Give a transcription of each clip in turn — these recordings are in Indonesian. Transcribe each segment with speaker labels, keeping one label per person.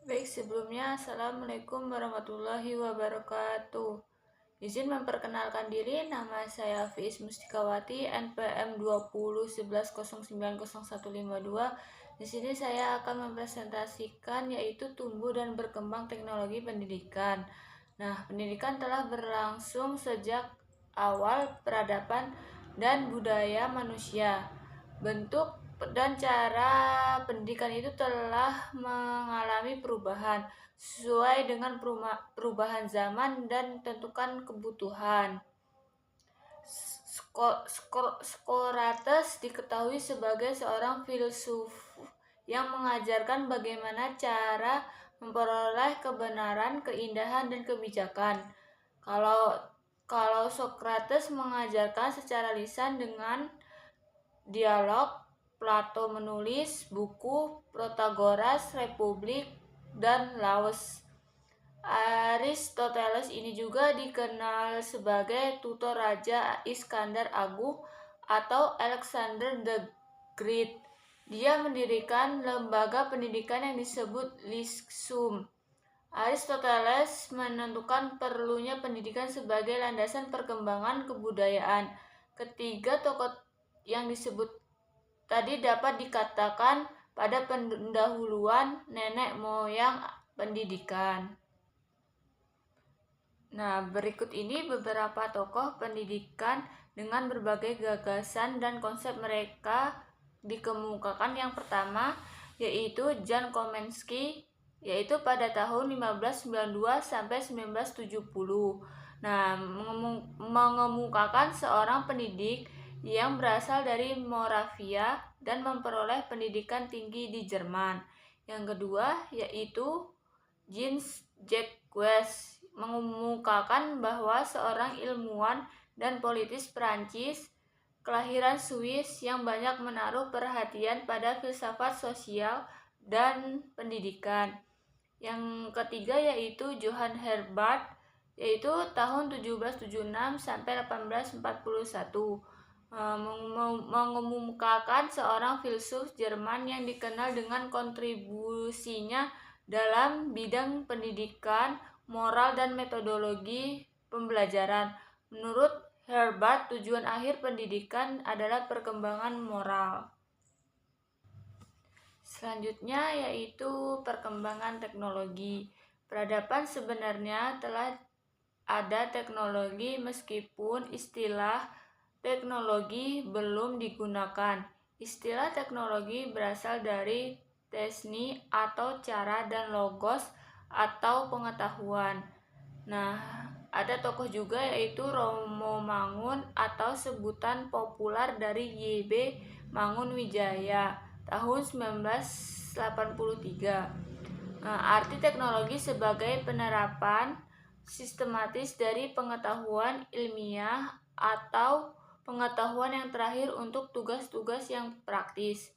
Speaker 1: Baik, sebelumnya Assalamualaikum warahmatullahi wabarakatuh. Izin memperkenalkan diri, nama saya Hafiz Mustikawati, NPM 2011090152. Di sini saya akan mempresentasikan yaitu tumbuh dan berkembang teknologi pendidikan. Nah, pendidikan telah berlangsung sejak awal peradaban dan budaya manusia. Bentuk dan cara pendidikan itu telah mengalami perubahan sesuai dengan perubahan zaman dan tentukan kebutuhan. Socrates diketahui sebagai seorang filsuf yang mengajarkan bagaimana cara memperoleh kebenaran, keindahan, dan kebijakan. Kalau Socrates mengajarkan secara lisan dengan dialog, Plato menulis buku Protagoras, Republik, dan Laos. Aristoteles ini juga dikenal sebagai tutor Raja Iskandar Agung atau Alexander the Great. Dia mendirikan lembaga pendidikan yang disebut Lyceum. Aristoteles menentukan perlunya pendidikan sebagai landasan perkembangan kebudayaan. Ketiga tokoh yang disebut tadi dapat dikatakan pada pendahuluan nenek moyang pendidikan. Nah, berikut ini beberapa tokoh pendidikan dengan berbagai gagasan dan konsep mereka dikemukakan. Yang pertama yaitu Jan Komensky, yaitu pada tahun 1592 sampai 1970. Nah, mengemukakan seorang pendidik yang berasal dari Moravia dan memperoleh pendidikan tinggi di Jerman. Yang kedua yaitu Jean-Jacques, mengemukakan bahwa seorang ilmuwan dan politis Prancis kelahiran Swiss yang banyak menaruh perhatian pada filsafat sosial dan pendidikan. Yang ketiga yaitu Johann Herbart, yaitu tahun 1776 sampai 1841. Mengemukakan seorang filsuf Jerman yang dikenal dengan kontribusinya dalam bidang pendidikan, moral, dan metodologi pembelajaran. Menurut Herbart, tujuan akhir pendidikan adalah perkembangan moral. Selanjutnya yaitu perkembangan teknologi. Peradaban sebenarnya telah ada teknologi meskipun istilah teknologi belum digunakan. Istilah teknologi berasal dari tesni atau cara dan logos atau pengetahuan. Nah, ada tokoh juga yaitu Romo Mangun atau sebutan populer dari YB Mangunwijaya tahun 1983. Arti teknologi sebagai penerapan sistematis dari pengetahuan ilmiah atau pengetahuan yang terakhir untuk tugas-tugas yang praktis.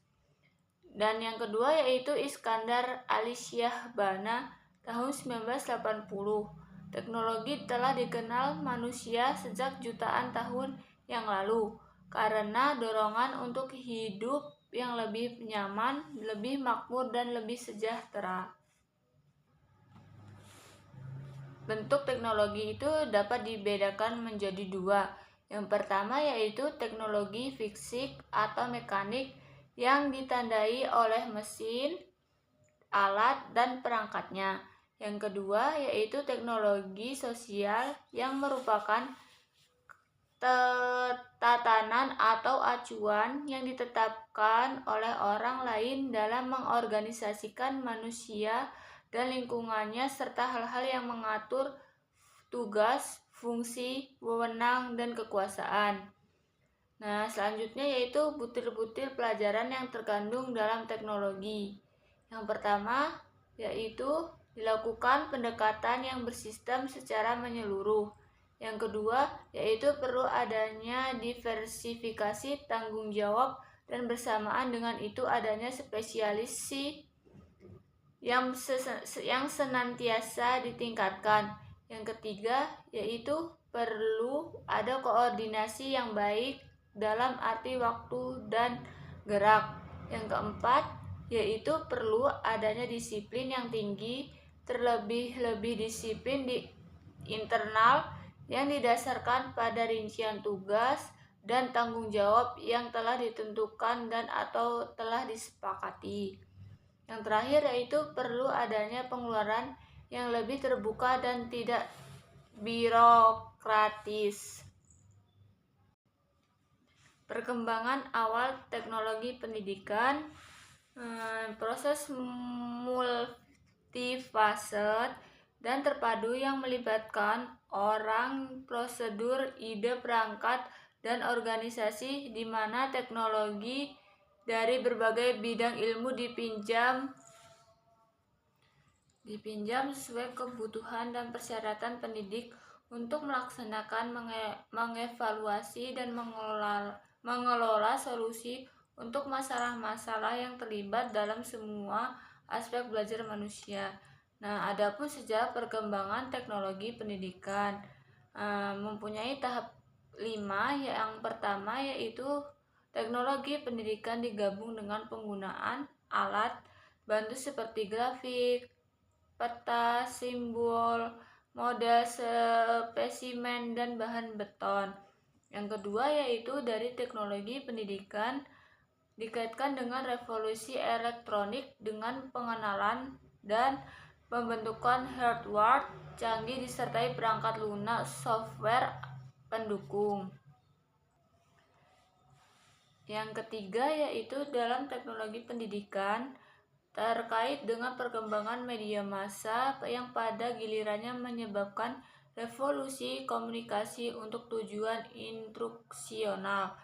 Speaker 1: Dan yang kedua yaitu Iskandar Alishyahbana tahun 1980. Teknologi telah dikenal manusia sejak jutaan tahun yang lalu karena dorongan untuk hidup yang lebih nyaman, lebih makmur, dan lebih sejahtera. Bentuk teknologi itu dapat dibedakan menjadi dua. Yang pertama yaitu teknologi fisik atau mekanik yang ditandai oleh mesin, alat, dan perangkatnya. Yang kedua yaitu teknologi sosial yang merupakan tatanan atau acuan yang ditetapkan oleh orang lain dalam mengorganisasikan manusia dan lingkungannya serta hal-hal yang mengatur tugas, fungsi, wewenang, dan kekuasaan. Nah, selanjutnya yaitu butir-butir pelajaran yang terkandung dalam teknologi. Yang pertama yaitu dilakukan pendekatan yang bersistem secara menyeluruh. Yang kedua yaitu perlu adanya diversifikasi tanggung jawab dan bersamaan dengan itu adanya spesialisasi yang senantiasa ditingkatkan. Yang ketiga yaitu perlu ada koordinasi yang baik dalam arti waktu dan gerak. Yang keempat yaitu perlu adanya disiplin yang tinggi, terlebih-lebih disiplin di internal yang didasarkan pada rincian tugas dan tanggung jawab yang telah ditentukan dan atau telah disepakati. Yang terakhir yaitu perlu adanya pengeluaran yang lebih terbuka dan tidak birokratis. Perkembangan awal teknologi pendidikan, proses multifaset dan terpadu yang melibatkan orang, prosedur, ide, perangkat, dan organisasi di mana teknologi dari berbagai bidang ilmu dipinjam sesuai kebutuhan dan persyaratan pendidik untuk melaksanakan, mengevaluasi, dan mengelola solusi untuk masalah-masalah yang terlibat dalam semua aspek belajar manusia. Nah, adapun sejarah perkembangan teknologi pendidikan mempunyai tahap 5. Yang pertama yaitu teknologi pendidikan digabung dengan penggunaan alat bantu seperti grafik, peta, simbol, model spesimen, dan bahan beton. Yang kedua yaitu dari teknologi pendidikan dikaitkan dengan revolusi elektronik dengan pengenalan dan pembentukan hardware canggih disertai perangkat lunak software pendukung. Yang ketiga yaitu dalam teknologi pendidikan terkait dengan perkembangan media massa yang pada gilirannya menyebabkan revolusi komunikasi untuk tujuan instruksional.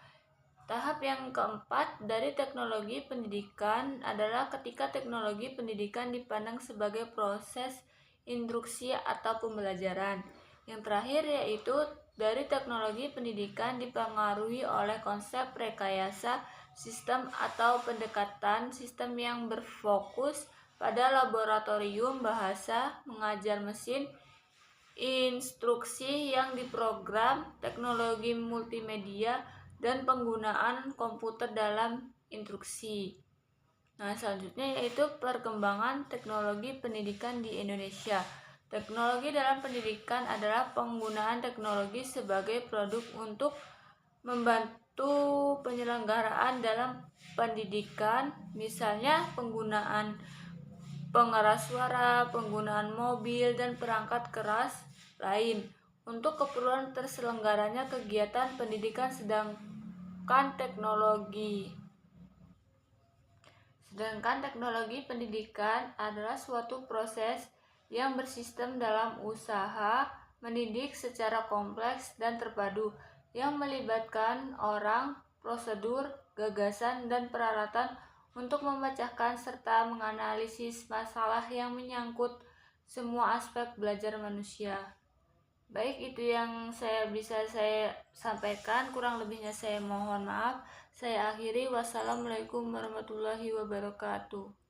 Speaker 1: Tahap yang keempat dari teknologi pendidikan adalah ketika teknologi pendidikan dipandang sebagai proses instruksi atau pembelajaran. Yang terakhir yaitu dari teknologi pendidikan dipengaruhi oleh konsep rekayasa sistem atau pendekatan sistem yang berfokus pada laboratorium bahasa, mengajar mesin, instruksi yang diprogram, teknologi multimedia, dan penggunaan komputer dalam instruksi. Nah, selanjutnya yaitu perkembangan teknologi pendidikan di Indonesia. Teknologi dalam pendidikan adalah penggunaan teknologi sebagai produk untuk membantu penyelenggaraan dalam pendidikan, misalnya penggunaan pengeras suara, penggunaan mobil, dan perangkat keras lain untuk keperluan terselenggaranya kegiatan pendidikan. Sedangkan teknologi pendidikan adalah suatu proses yang bersistem dalam usaha mendidik secara kompleks dan terpadu yang melibatkan orang, prosedur, gagasan, dan peralatan untuk memecahkan serta menganalisis masalah yang menyangkut semua aspek belajar manusia. Baik, itu yang bisa saya sampaikan, kurang lebihnya saya mohon maaf. Saya akhiri, wassalamualaikum warahmatullahi wabarakatuh.